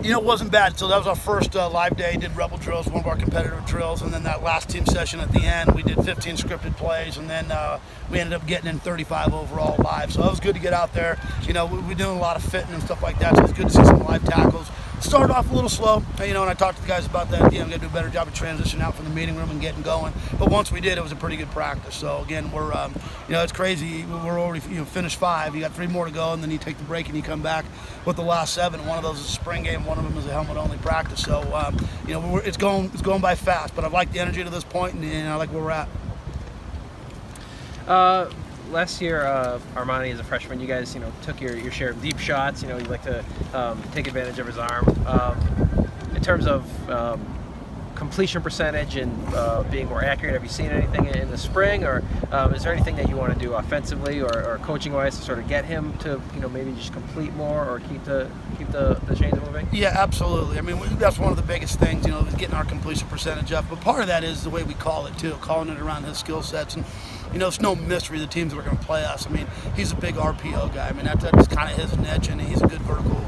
It wasn't bad. So that was our first live day. Did rebel drills, one of our competitive drills, and then that last team session at the end, we did 15 scripted plays, and then we ended up getting in 35 overall live. So it was good to get out there. We're doing a lot of fitting and stuff like that, so it's good to see some live tackles. Started off a little slow, and I talked to the guys about that. We got to do a better job of transitioning out from the meeting room and getting going. But once we did, it was a pretty good practice. So again, we're, it's crazy. We're already, finished 5. You got 3 more to go, and then you take the break and you come back with the last 7. One of those is a spring game. One of them is a helmet-only practice. So, it's going by fast. But I like the energy to this point, and I like where we're at. Last year, Armani, as a freshman, you guys, took your share of deep shots. You like to take advantage of his arm. In terms of completion percentage and being more accurate, have you seen anything in the spring, or is there anything that you want to do offensively or coaching-wise to sort of get him to, maybe just complete more or keep the chains moving? Yeah, absolutely. I mean, that's one of the biggest things, is getting our completion percentage up. But part of that is the way we call it too, calling it around his skill sets. And it's no mystery the teams that are going to play us. I mean, he's a big RPO guy. I mean, that's kind of his niche, and he's a good vertical,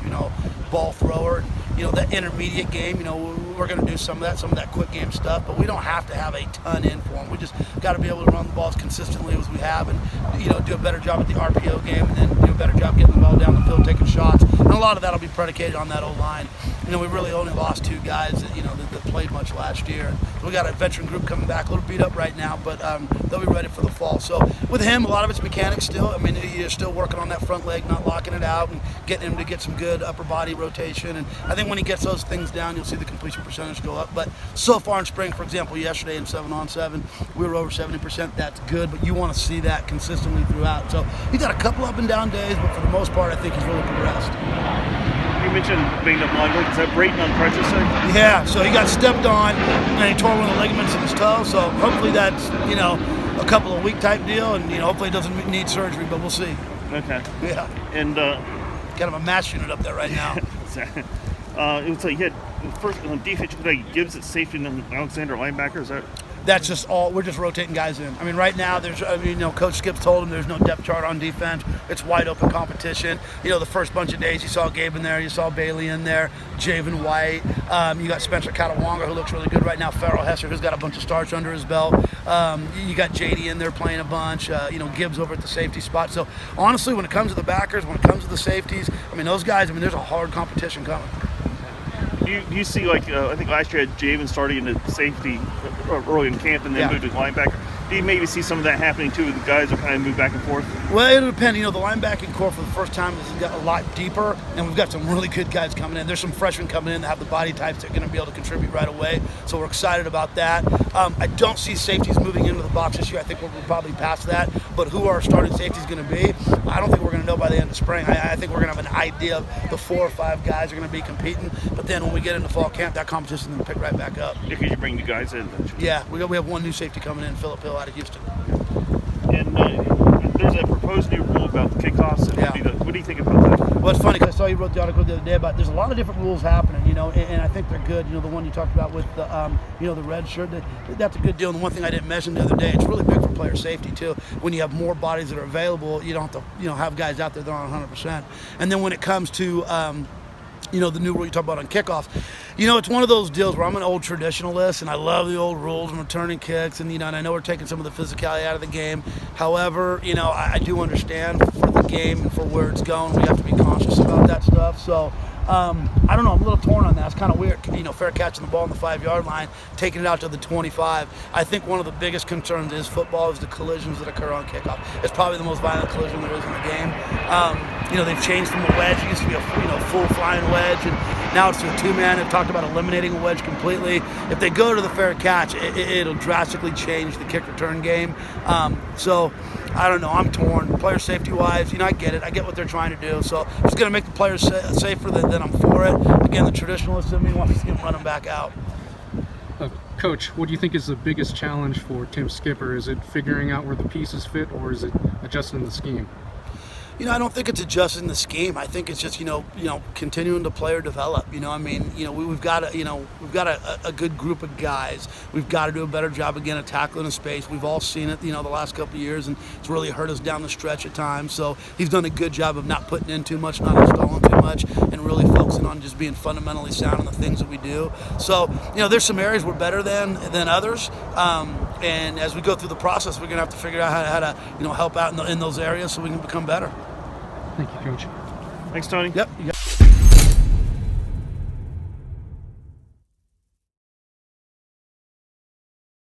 ball thrower. That intermediate game, we're going to do some of that quick game stuff, but we don't have to have a ton in for him. We just got to be able to run the ball as consistently as we have, and do a better job at the RPO game, and then do a better job getting the ball down the field, taking shots. And a lot of that will be predicated on that O-line. We really only lost 2 guys that played much last year. So we got a veteran group coming back, a little beat up right now, but they'll be ready for the fall. So with him, a lot of it's mechanics still. I mean, you're still working on that front leg, not locking it out, and getting him to get some good upper body rotation. And I think when he gets those things down, you'll see the completion percentage go up. But so far in spring, for example, yesterday in 7-on-7, we were over 70%. That's good, but you want to see that consistently throughout. So he got a couple up and down days, but for the most part, I think he's really progressed. You mentioned banged up leg. Is that Brayton on crutches? Yeah, so he got stepped on and he tore one of the ligaments in his toe. So hopefully that's, a couple of week type deal, and hopefully it doesn't need surgery, but we'll see. Okay. Yeah. And kind of a mass unit up there right now. It was like you had first on defense, you had Gibbs at safety and then Alexander linebacker. Is that? That's just all. We're just rotating guys in. I mean, right now Coach Skip's told him there's no depth chart on defense. It's wide open competition. The first bunch of days you saw Gabe in there, you saw Bailey in there, Javen White. You got Spencer Catawonga, who looks really good right now. Farrell Hesser, who's got a bunch of starts under his belt. You got JD in there playing a bunch. Gibbs over at the safety spot. So honestly, when it comes to the backers, when it comes to the safeties, those guys. There's a hard competition coming. Do you see, I think last year had Javen starting in the safety early in camp and then moved to linebacker. Do you maybe see some of that happening too? The guys are kind of move back and forth? Well, it'll depend. The linebacking core for the first time has got a lot deeper, and we've got some really good guys coming in. There's some freshmen coming in that have the body types that are going to be able to contribute right away, so we're excited about that. I don't see safeties moving into the box this year. I think we're probably past that, but who our starting safety is going to be, I don't think we're going to know by the end of spring. I think we're going to have an idea of the 4 or 5 guys are going to be competing, but then when we get into fall camp, that competition is going to pick right back up. Because you bring the guys in. Yeah, we have one new safety coming in, Phillip Hill out of Houston. And there's a proposed new rule about the kickoffs. What do you think about that? Well, it's funny because I saw you wrote the article the other day about there's a lot of different rules happening, and I think they're good. The one you talked about with the red shirt, that's a good deal. And the one thing I didn't mention the other day, it's really big for player safety too. When you have more bodies that are available, you don't have to have guys out there that aren't 100%. And then when it comes to the new rule you talk about on kickoffs. It's one of those deals where I'm an old traditionalist, and I love the old rules and returning kicks, and and I know we're taking some of the physicality out of the game. However, I do understand for the game and for where it's going, we have to be conscious about that stuff. So, I don't know. I'm a little torn on that. It's kind of weird, fair catching the ball on the 5-yard line, taking it out to the 25. I think one of the biggest concerns is football is the collisions that occur on kickoff. It's probably the most violent collision there is in the game. They've changed from a wedge. It used to be a full flying wedge, and now it's a 2-man. They've talked about eliminating a wedge completely. If they go to the fair catch, it'll drastically change the kick return game. So I don't know. I'm torn. Player safety wise, I get it. I get what they're trying to do. So if it's going to make the players safer, then I'm for it. Again, the traditionalist in me wants to see them running back out. Coach, what do you think is the biggest challenge for Tim Skipper? Is it figuring out where the pieces fit, or is it adjusting the scheme? I don't think it's adjusting the scheme. I think it's just continuing to player develop. I mean, we've got a good group of guys. We've got to do a better job again of tackling in space. We've all seen it, the last couple of years, and it's really hurt us down the stretch at times. So he's done a good job of not putting in too much, not installing too much, and really focusing on just being fundamentally sound in the things that we do. So there's some areas we're better than others, and as we go through the process, we're gonna have to figure out how to help out in those areas so we can become better. Thank you, Coach. Thanks, Tony. Yep.